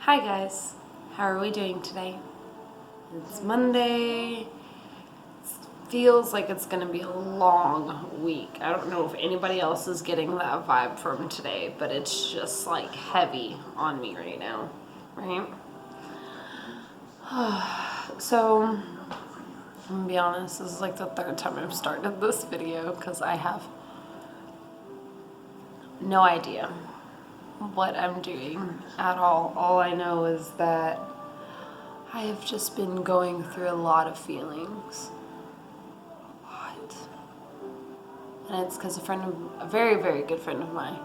Hi guys, how are we doing today? It's Monday. Feels like it's gonna be a long week. I don't know if anybody else is getting that vibe from today, but it's just like heavy on me right now, right? So, I'm gonna be honest, this is like the third time I've started this video because I have no idea what I'm doing at all. All I know is that I have just been going through a lot of feelings. A lot. And it's because a very, very good friend of mine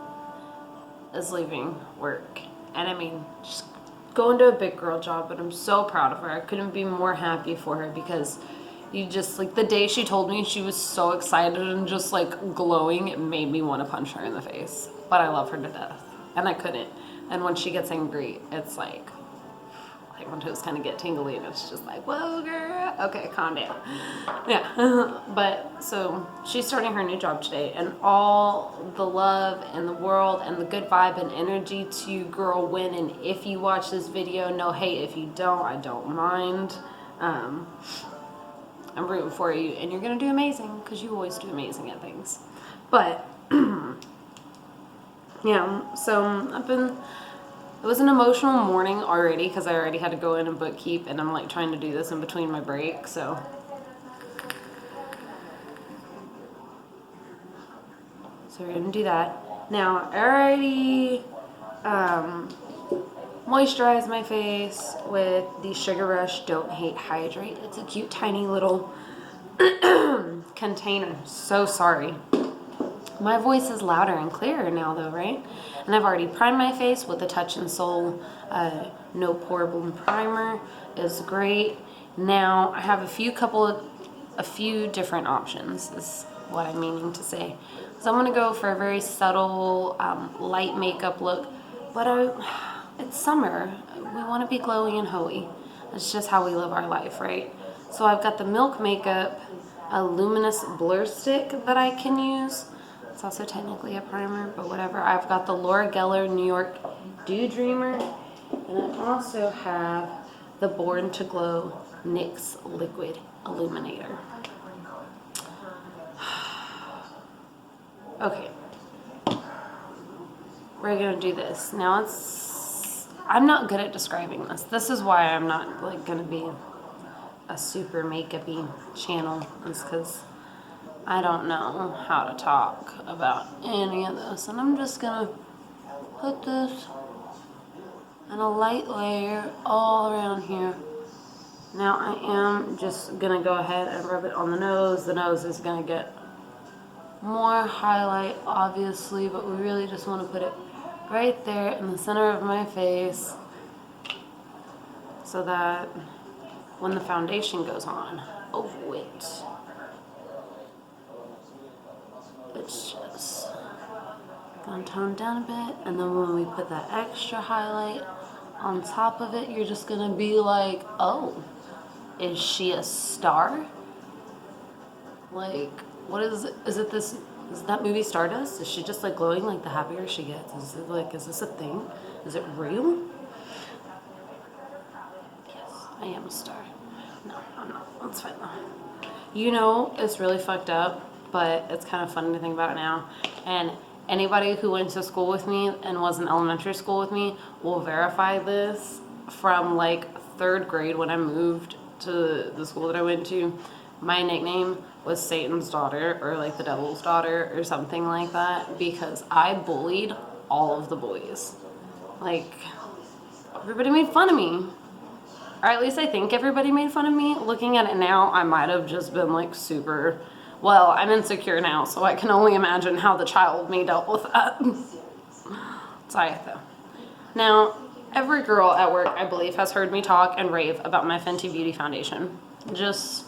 is leaving work. And I mean, just going to a big girl job, but I'm so proud of her. I couldn't be more happy for her because you just, like, the day she told me she was so excited and just like glowing, it made me want to punch her in the face. But I love her to death. And I couldn't. And when she gets angry, it's like my toes kind of get tingly and it's just like, whoa girl, okay, calm down. Yeah. But so she's starting her new job today, and all the love in the world and the good vibe and energy to you, girl, win. And if you watch this video, no hate. If you don't, I don't mind. I'm rooting for you, and you're gonna do amazing because you always do amazing at things. But yeah, so it was an emotional morning already because I already had to go in and bookkeep, and I'm like trying to do this in between my break, so we're gonna do that. Now, I already moisturized my face with the Sugar Rush Don't Hate Hydrate. It's a cute tiny little container. So sorry. My voice is louder and clearer now though, right? And I've already primed my face with the Touch and Soul No Pore Bloom Primer. It's great. Now I have a few different options is what I'm meaning to say. So I'm gonna go for a very subtle light makeup look, but it's summer. We wanna be glowy and hoey. That's just how we live our life, right? So I've got the Milk Makeup, a luminous blur stick that I can use. It's also technically a primer, but whatever. I've got the Laura Geller New York Dew Dreamer, and I also have the Born to Glow NYX Liquid Illuminator. Okay, we're gonna do this. Now I'm not good at describing this. This is why I'm not like gonna be a super makeup-y channel, is because I don't know how to talk about any of this, and I'm just gonna put this in a light layer all around here. Now I am just gonna go ahead and rub it on the nose. The nose is gonna get more highlight, obviously, but we really just want to put it right there in the center of my face so that when the foundation goes on over it, it's just gonna tone down a bit, and then when we put that extra highlight on top of it, you're just gonna be like, oh, is she a star? Like, what is it? Is that movie Stardust? Is she just like glowing like the happier she gets? Is this a thing? Is it real? Yes, I am a star. No, I'm not. That's fine though. You know, it's really fucked up, but it's kind of funny to think about it now. And anybody who went to school with me and was in elementary school with me will verify this. From like 3rd grade when I moved to the school that I went to, my nickname was Satan's daughter, or like the devil's daughter, or something like that, because I bullied all of the boys. Like, everybody made fun of me. Or at least I think everybody made fun of me. Looking at it now, I might have just been like super, well, I'm insecure now, so I can only imagine how the child me dealt with that. Sorry though. Now, every girl at work, I believe, has heard me talk and rave about my Fenty Beauty foundation. Just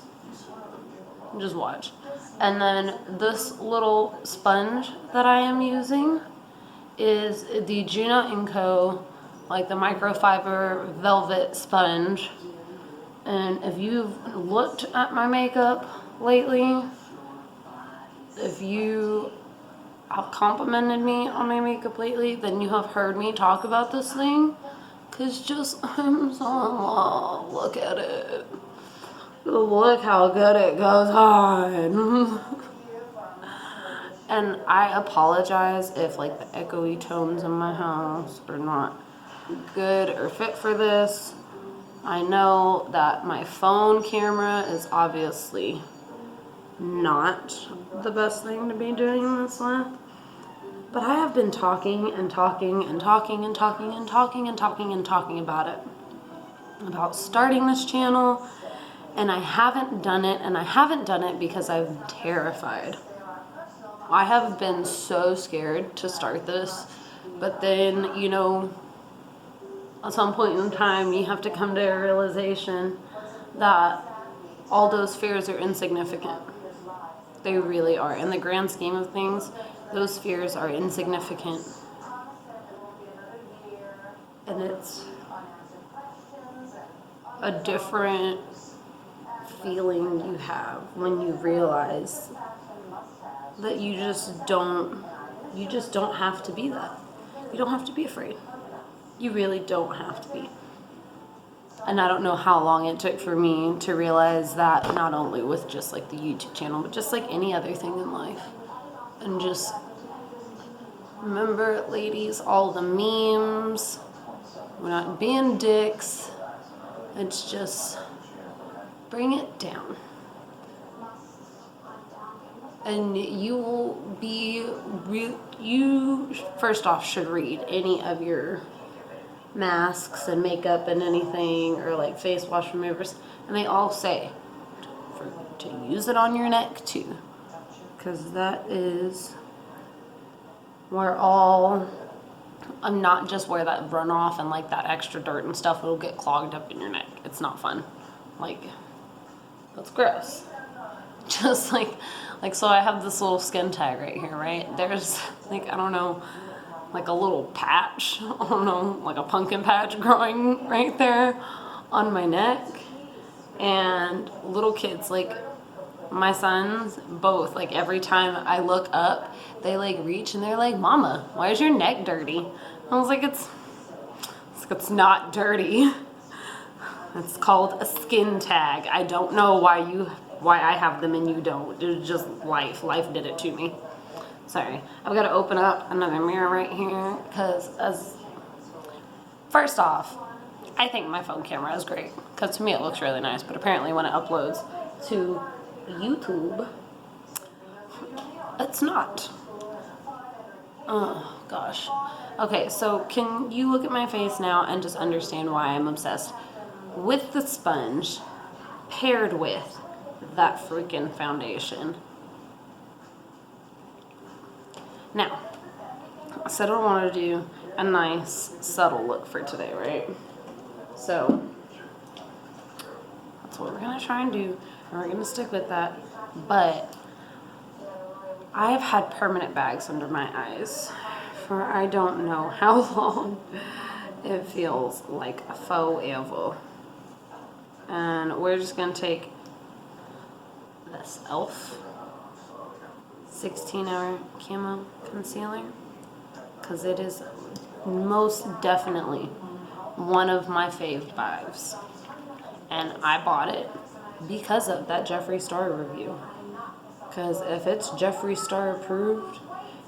watch. And then this little sponge that I am using is the Juna & Co, like the microfiber velvet sponge. And if you've looked at my makeup lately, if you have complimented me on my makeup lately, then you have heard me talk about this thing, It's just, I'm so in love. Look at it. Look how good it goes on. And I apologize if like the echoey tones in my house are not good or fit for this. I know that my phone camera is obviously not the best thing to be doing this with. But I have been talking and talking and talking and talking and talking and talking and talking about it. About starting this channel. And I haven't done it. And I haven't done it because I'm terrified. I have been so scared to start this. But then, you know, at some point in time, you have to come to a realization that all those fears are insignificant. They really are. In the grand scheme of things, those fears are insignificant. And it's a different feeling you have when you realize that you just don't have to be that. You don't have to be afraid. You really don't have to be. And I don't know how long it took for me to realize that, not only with just like the YouTube channel, but just like any other thing in life. And just remember, ladies, all the memes. We're not being dicks. It's just bring it down. And you will be, you first off should read any of your masks and makeup and anything, or like face wash removers, and they all say to use it on your neck too, because that is where not just where that runoff and like that extra dirt and stuff will get clogged up in your neck. It's not fun. Like, that's gross. Just like so I have this little skin tag right here, right? There's like, I don't know, like a little patch, I don't know, like a pumpkin patch growing right there on my neck. And little kids, like my sons, both, like every time I look up, they like reach and they're like, "Mama, why is your neck dirty?" I was like, it's not dirty. It's called a skin tag. I don't know why I have them and you don't. It's just life. Life did it to me. Sorry. I've got to open up another mirror right here because first off, I think my phone camera is great because to me it looks really nice, but apparently when it uploads to YouTube, it's not. Oh, gosh. Okay, so can you look at my face now and just understand why I'm obsessed with the sponge paired with that freaking foundation? Now, I said I wanted to do a nice subtle look for today, right? So that's what we're gonna try and do, and we're gonna stick with that. But I've had permanent bags under my eyes for I don't know how long. It feels like a forever. And we're just gonna take this e.l.f. 16-hour camo concealer because it is most definitely one of my fave bags, and I bought it because of that Jeffree Star review. Because if it's Jeffree Star approved,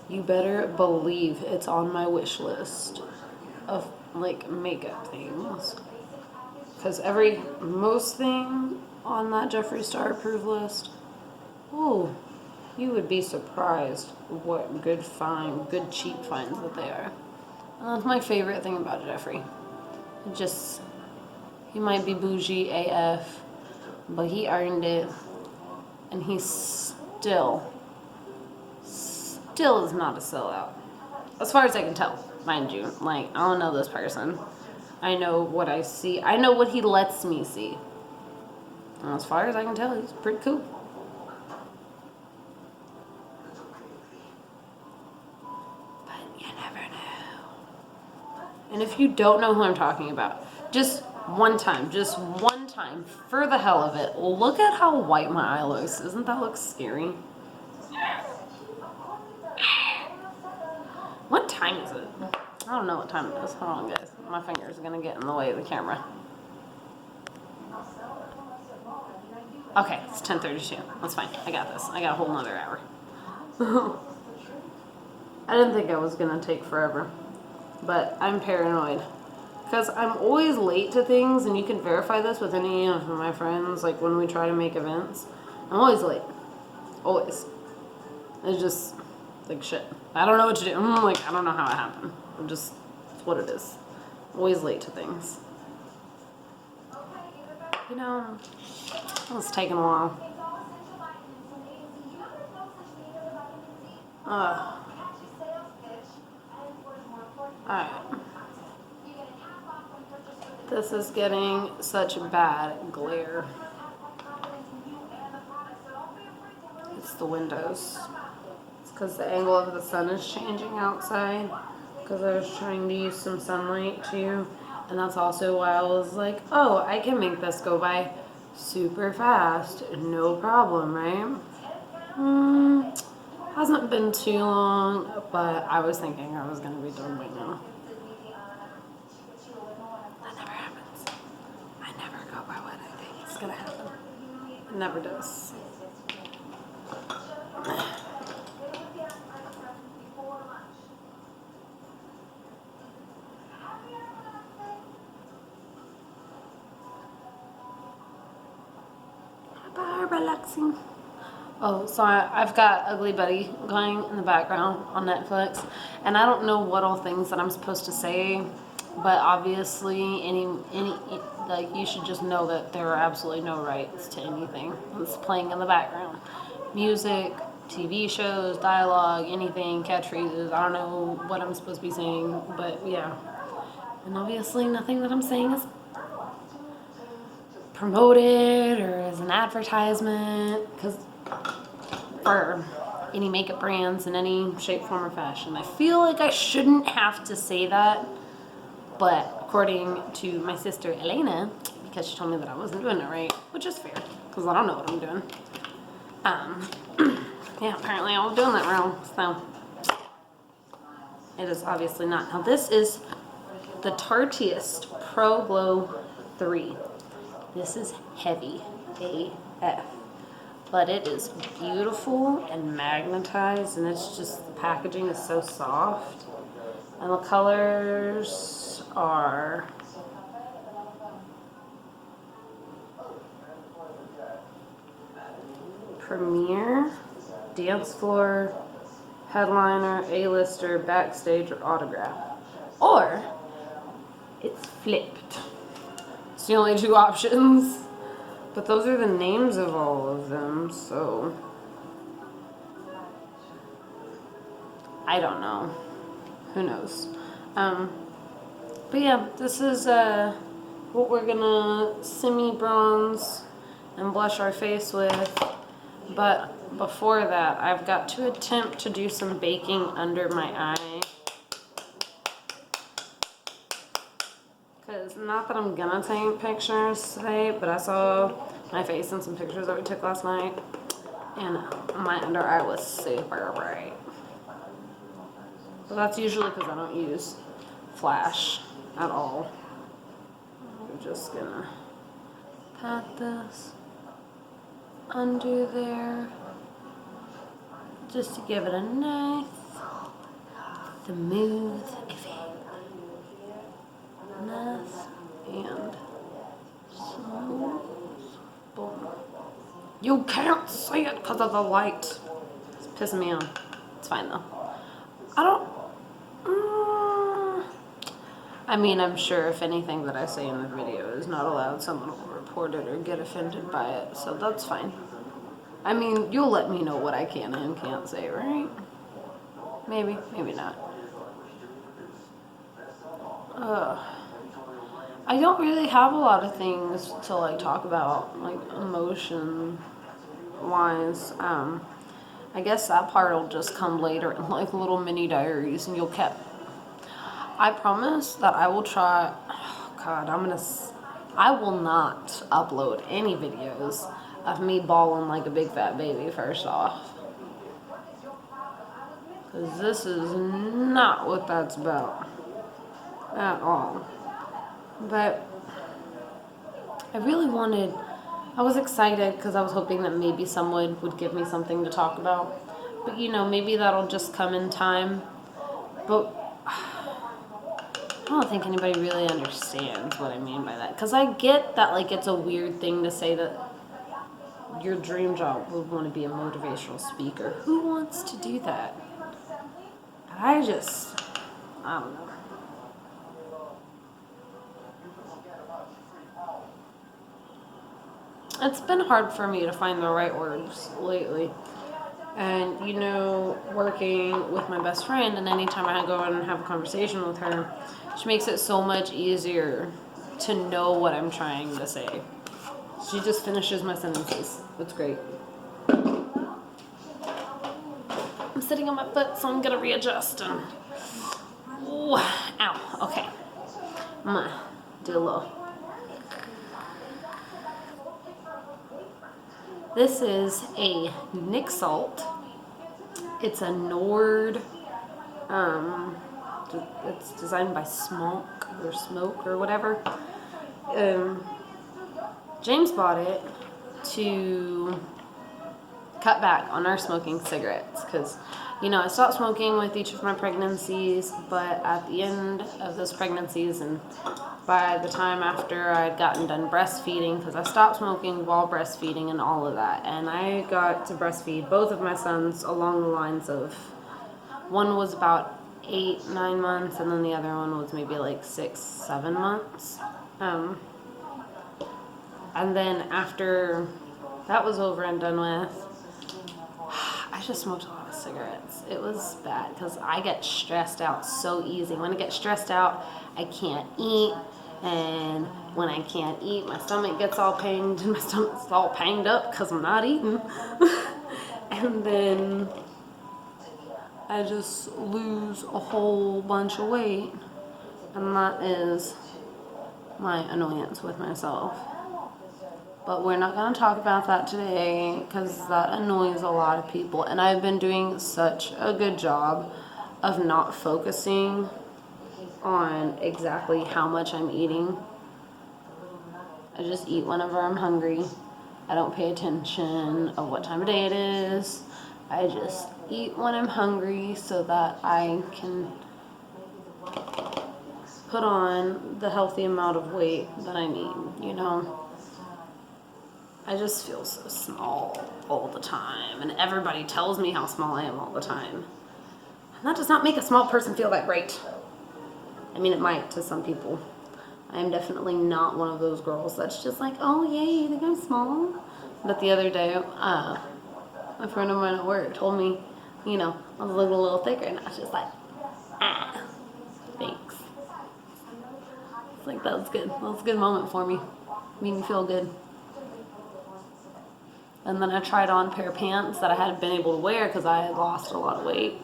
you better believe it's on my wish list of like makeup things. Because most thing on that Jeffree Star approved list, ooh, you would be surprised what good cheap finds that they are. And that's my favorite thing about Jeffree. He might be bougie AF, but he earned it, and he still is not a sellout. As far as I can tell, mind you. Like, I don't know this person. I know what I see. I know what he lets me see. And as far as I can tell, he's pretty cool. And if you don't know who I'm talking about, just one time, for the hell of it, look at how white my eye looks. Doesn't that look scary? What time is it? I don't know what time it is. Hold on, guys. My fingers are gonna get in the way of the camera. Okay, it's 10:32. That's fine. I got this. I got a whole nother hour. I didn't think I was gonna take forever, but I'm paranoid because I'm always late to things, and you can verify this with any of my friends. Like when we try to make events, I'm always late. Always. It's just like shit. I don't know what to do. Like I don't know how it happened. It's what it is. Always late to things. You know, it's taking a while. Alright. This is getting such bad glare. It's the windows. It's because the angle of the sun is changing outside. Because I was trying to use some sunlight too. And that's also why I was like, oh, I can make this go by super fast. No problem, right? Hasn't been too long, but I was thinking I was going to be done by now. That never happens. I never go by what I think is going to happen. It never does. Relaxing. Oh, so I've got Ugly Buddy going in the background on Netflix, and I don't know what all things that I'm supposed to say, but obviously any like you should just know that there are absolutely no rights to anything that's playing in the background. Music, TV shows, dialogue, anything, catchphrases. I don't know what I'm supposed to be saying, but yeah. And obviously nothing that I'm saying is promoted or as an advertisement, because for any makeup brands in any shape, form, or fashion. I feel like I shouldn't have to say that, but according to my sister Elena, because she told me that I wasn't doing it right, which is fair, because I don't know what I'm doing. Yeah, apparently I was doing that wrong, so it is obviously not. Now this is the Tarteist Pro Glow 3. This is heavy AF, but it is beautiful and magnetized, and it's just, the packaging is so soft, and the colors are Premiere, Dance Floor, Headliner, A-lister, Backstage, or Autograph, or it's flipped. It's the only two options, but those are the names of all of them, so I don't know. Who knows? But yeah, this is what we're gonna semi-bronze and blush our face with. But before that, I've got to attempt to do some baking under my eye. Because not that I'm gonna take pictures today, but I saw my face in some pictures that we took last night, and my under eye was super bright. So that's usually because I don't use flash at all. I'm just gonna pat this under there just to give it a nice smooth effect. Nice and smooth. Boom. You can't see it because of the light. It's pissing me off. It's fine though. I mean, I'm sure if anything that I say in the video is not allowed, someone will report it or get offended by it, so that's fine. I mean, you'll let me know what I can and can't say, right? Maybe, maybe not. I don't really have a lot of things to like talk about, like emotion wise. I guess that part will just come later in like little mini diaries, and you'll keep. I promise that I will try. Oh God, I will not upload any videos of me bawling like a big fat baby. First off, because this is not what that's about. at all. But I really wanted, I was excited because I was hoping that maybe someone would give me something to talk about. But maybe that'll just come in time. But I don't think anybody really understands what I mean by that. Because I get that, like, it's a weird thing to say that your dream job would want to be a motivational speaker. Who wants to do that? I don't know. It's been hard for me to find the right words lately. And, working with my best friend, and anytime I go and have a conversation with her, she makes it so much easier to know what I'm trying to say. She just finishes my sentences. It's great. I'm sitting on my foot, so I'm going to readjust. And ooh, ow. Okay. I'm going to do a little. This is a Nick Salt. It's a Nord. It's designed by Smoke or whatever. James bought it to cut back on our smoking cigarettes because, I stopped smoking with each of my pregnancies, but at the end of those pregnancies and by the time after I'd gotten done breastfeeding, because I stopped smoking while breastfeeding and all of that, and I got to breastfeed both of my sons along the lines of, one was about 8, 9 months, and then the other one was maybe like 6, 7 months. And then after that was over and done with, I just smoked a lot of cigarettes. It was bad because I get stressed out so easy. When I get stressed out, I can't eat. And when I can't eat, my stomach gets all pained. And my stomach's all pained up because I'm not eating. And then I just lose a whole bunch of weight. And that is my annoyance with myself. But we're not going to talk about that today because that annoys a lot of people. And I've been doing such a good job of not focusing on exactly how much I'm eating. I just eat whenever I'm hungry. I don't pay attention of what time of day it is. I just eat when I'm hungry so that I can put on the healthy amount of weight that I need, I just feel so small all the time, and everybody tells me how small I am all the time. And that does not make a small person feel that great. I mean, it might to some people. I am definitely not one of those girls that's just like, oh, yay, you think I'm small? But the other day, a friend of mine at work told me, I was looking a little thicker, and I was just like, thanks. It's like, that was good. That was a good moment for me. Made me feel good. And then I tried on a pair of pants that I hadn't been able to wear because I had lost a lot of weight.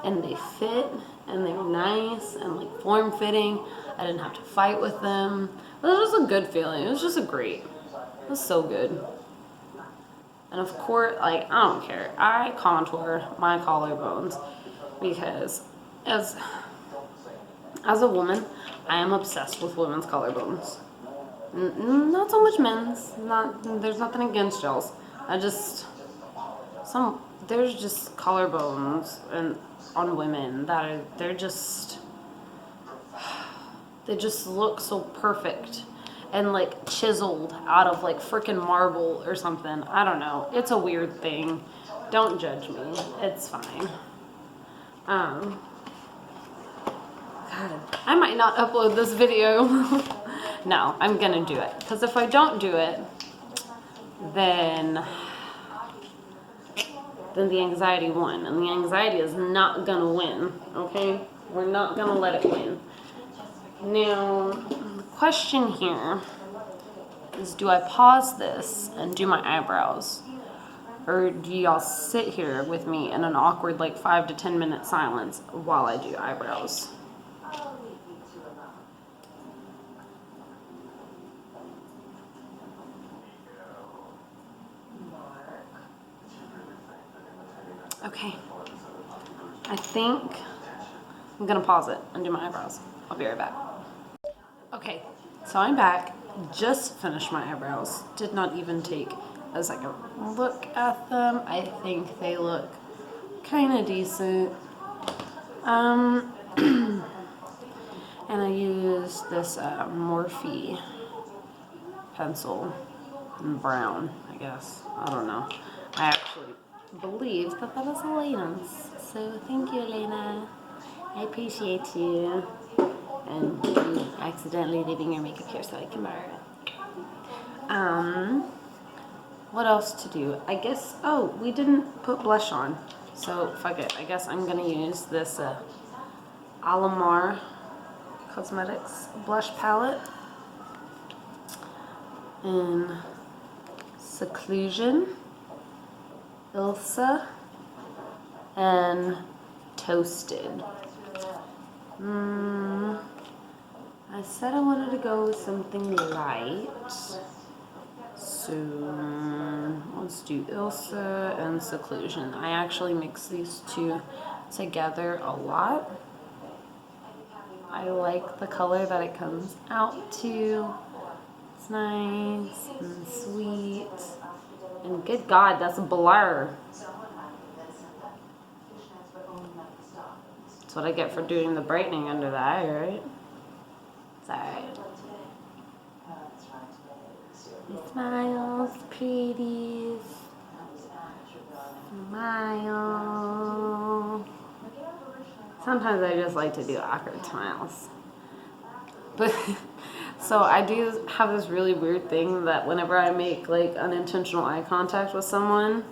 And they fit, and they were nice, and like form-fitting. I didn't have to fight with them. It was just a good feeling. It was just it was so good. And of course, I don't care. I contour my collarbones because as a woman, I am obsessed with women's collarbones. Not so much men's. There's nothing against y'all's. There's just collarbones and on women that they just look so perfect and like chiseled out of like freaking marble or something. I don't know. It's a weird thing. Don't judge me. It's fine. God, I might not upload this video. No, I'm gonna do it. Because if I don't do it, then the anxiety won. And the anxiety is not gonna win, okay? We're not gonna let it win. Now, the question here is, do I pause this and do my eyebrows? Or do y'all sit here with me in an awkward, like 5 to 10 minute silence while I do eyebrows? Okay. I think I'm gonna pause it and do my eyebrows. I'll be right back. Okay, so I'm back. Just finished my eyebrows. Did not even take a second look at them. I think they look kind of decent. And I used this Morphe pencil in brown, I guess. I don't know. I actually believe that that is Elena's. So thank you, Elena. I appreciate you. And you accidentally leaving your makeup here so I can borrow it. What else to do? I guess, oh, we didn't put blush on. So fuck it. I guess I'm gonna use this Alamar Cosmetics blush palette in Seclusion, Ilsa, and Toasted. I said I wanted to go with something light, so let's do Ilsa and Seclusion. I actually mix these two together a lot. I like the color that it comes out to. It's nice and sweet, and good God, that's a blur. That's what I get for doing the brightening under the eye, right? It's alright. Smiles, pretties. Smile. Sometimes I just like to do awkward smiles. But, so I do have this really weird thing that whenever I make like unintentional eye contact with someone,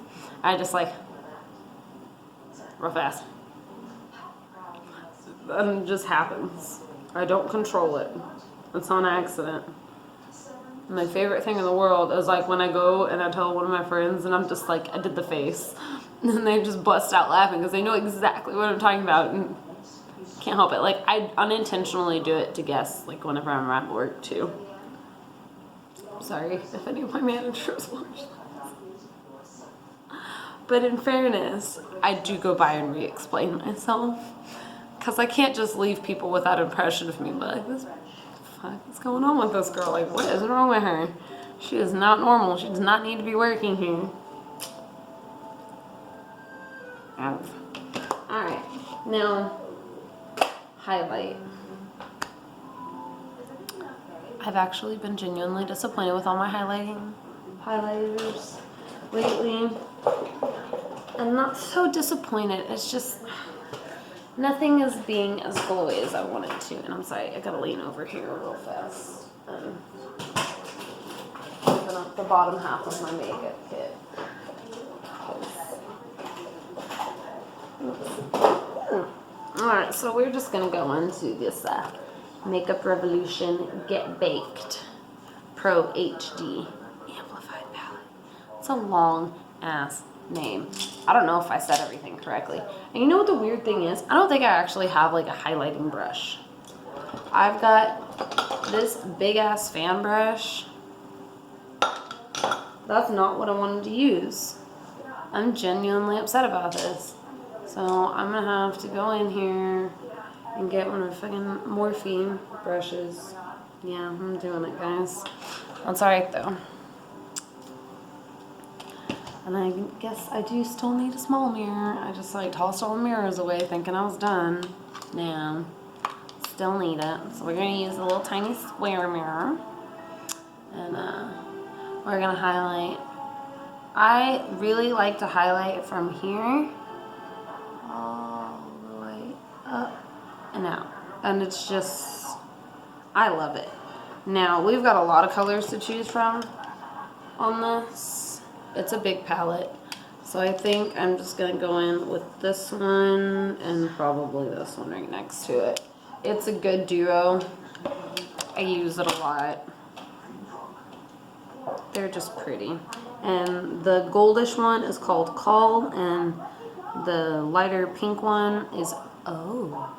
I just like, real fast. And it just happens. I don't control it. It's on accident. My favorite thing in the world is like when I go and I tell one of my friends and I'm just like, I did the face. And they just bust out laughing because they know exactly what I'm talking about and can't help it. Like I unintentionally do it to guests, like whenever I'm at work too. Sorry if any of my managers watch this. But in fairness, I do go by and re-explain myself. Because I can't just leave people with that impression of me, but like, what's going on with this girl? Like, what is wrong with her? She is not normal. She does not need to be working here. Alright, now, highlight. I've actually been genuinely disappointed with all my highlighters lately. I'm not so disappointed. It's just nothing is being as glowy as I want it to. And I'm sorry, I gotta lean over here real fast and open up the bottom half of my makeup kit. Alright, so we're just gonna go into this Makeup Revolution Get Baked Pro HD Amplified Palette. It's a long ass name. I don't know if I said everything correctly. And you know what the weird thing is? I don't think I actually have like a highlighting brush. I've got this big ass fan brush. That's not what I wanted to use. I'm genuinely upset about this. So I'm gonna have to go in here and get one of the fucking Morphe brushes. Yeah, I'm doing it, guys. That's alright though. And I guess I do still need a small mirror. I just like tossed all the mirrors away thinking I was done. Yeah, still need it. So we're gonna use a little tiny square mirror. And we're gonna highlight. I really like to highlight from here all the way up and out. And it's just, I love it. Now, we've got a lot of colors to choose from on this. It's a big palette. So I think I'm just going to go in with this one and probably this one right next to it. It's a good duo. I use it a lot. They're just pretty. And the goldish one is called Call, and the lighter pink one is Oh.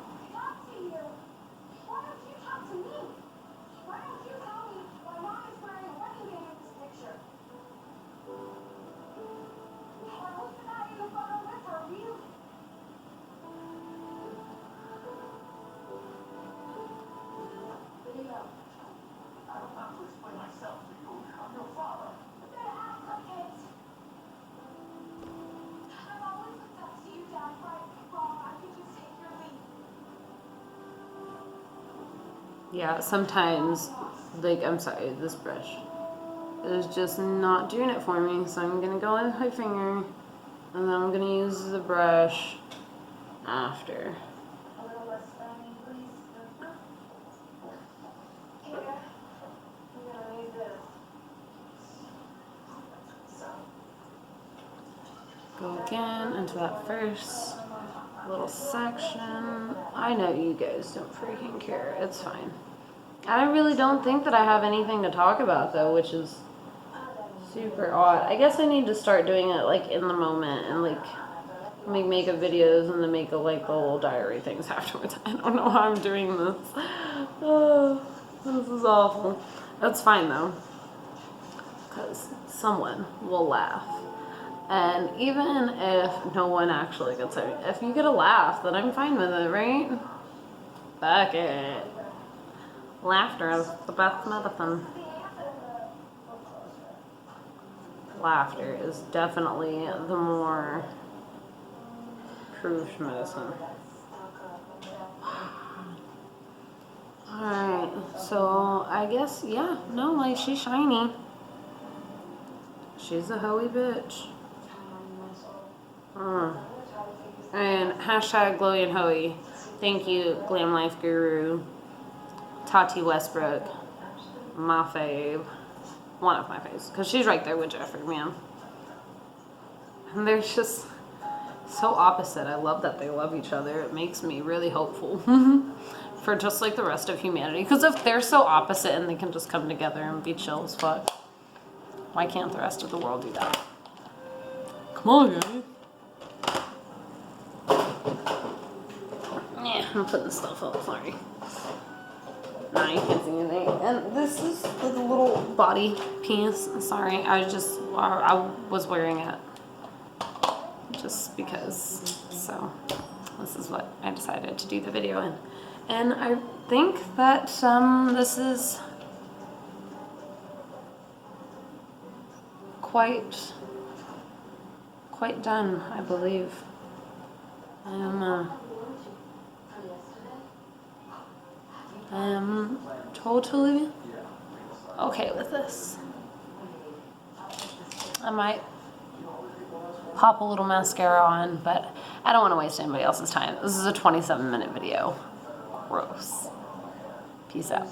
Yeah, sometimes, like, I'm sorry, this brush is just not doing it for me, so I'm gonna go in with my finger, and then I'm gonna use the brush after. Go again into that first little section. I know you guys don't freaking care. It's fine. I really don't think that I have anything to talk about, though, which is super odd. I guess I need to start doing it, like, in the moment and, like, make makeup videos and then make, like, the little diary things afterwards. I don't know how I'm doing this. Oh, this is awful. That's fine, though, because someone will laugh. And even if no one actually gets it, if you get a laugh, then I'm fine with it, right? Fuck it. Laughter is the best medicine. Laughter is definitely the more proved medicine. Alright, so I guess, yeah, no, like, she's shiny. She's a hoey bitch. And hashtag Glowy and Hoey. Thank you, Glam Life Guru. Tati Westbrook. My fave. One of my faves. Because she's right there with Jeffrey, man. And they're just so opposite. I love that they love each other. It makes me really hopeful. For just like the rest of humanity. Because if they're so opposite and they can just come together and be chill as fuck, why can't the rest of the world do that? Come on, guys. Yeah, I'm putting stuff up, sorry. Nah, you can't see anything. And this is the little body piece. Sorry, I was wearing it just because. So this is what I decided to do the video in. And I think that this is quite done, I believe. I am totally okay with this. I might pop a little mascara on, but I don't want to waste anybody else's time. This is a 27-minute video. Gross. Peace out.